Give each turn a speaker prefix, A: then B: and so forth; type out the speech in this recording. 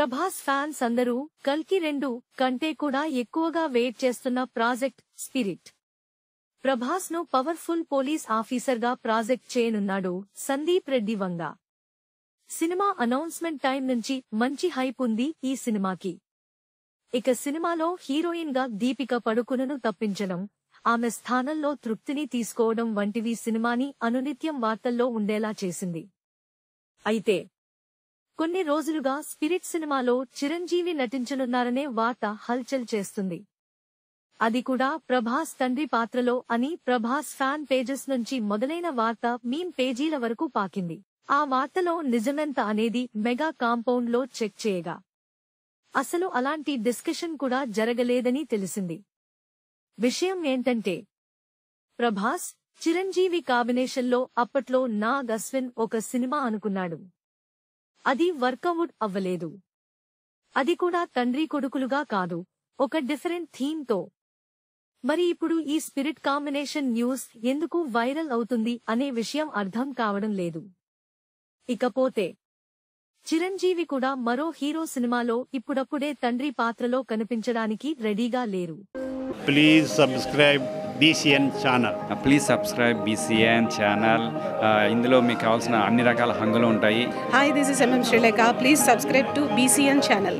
A: Prabhas fans అందరూ కల్కి 2 కంటే కూడా ఎక్కువగా వెయిట్ చేస్తున్న ప్రాజెక్ట్ స్పిరిట్. ప్రభాస్ ను పవర్ఫుల్ పోలీస్ ఆఫీసర్గా ప్రాజెక్ట్ చేయనున్నాడు Sandeep Reddy Vanga. Cinema announcement time నుంచి మంచి హైప్ ఉంది ఈ సినిమాకి. ఇక సినిమాలో హీరోయిన్ గా దీపిక పడుకునను తప్పించడం, ఆమె స్థానంలో తృప్తిని తీసుకోవడం వంటివి సినిమాని అనునిత్యం వార్తల్లో ఉండేలా చేసింది. అయితే కొన్ని రోజులుగా స్పిరిట్ సినిమాలో చిరంజీవి నటించనున్నారనే వార్త హల్చల్ చేస్తుంది. అది కూడా ప్రభాస్ తండ్రి పాత్రలో అని ప్రభాస్ ఫ్యాన్ పేజెస్ నుంచి మొదలైన వార్త మీమ్ పేజీల వరకు పాకింది. ఆ వార్తలో నిజమెంత అనేది మెగా కాంపౌండ్ లో చెక్ చేయగా అసలు అలాంటి డిస్కషన్ కూడా జరగలేదని తెలిసింది. విషయం ఏంటంటే, ప్రభాస్ చిరంజీవి కాంబినేషన్లో అప్పట్లో నాగ్ అశ్విన్ ఒక సినిమా అనుకున్నాడు. అది వర్కౌట్ అవ్వలేదు. అది కూడా తండ్రి కొడుకులుగా కాదు, ఒక డిఫరెంట్ థీమ్ తో. మరి ఇప్పుడు ఈ స్పిరిట్ కాంబినేషన్ న్యూస్ ఎందుకు వైరల్ అవుతుంది అనే విషయం అర్థం కావడం లేదు. ఇకపోతే చిరంజీవి కూడా మరో హీరో సినిమాలో ఇప్పుడప్పుడే తండ్రి పాత్రలో కనిపించడానికి రెడీగా లేరు.
B: Please subscribe BCN channel.
C: Please subscribe BCN channel. ఇందులో మీకు కావాల్సిన అన్ని రకాల హంగులు ఉంటాయి.
D: Hi, this is MM Sri Lanka. Please subscribe to BCN channel.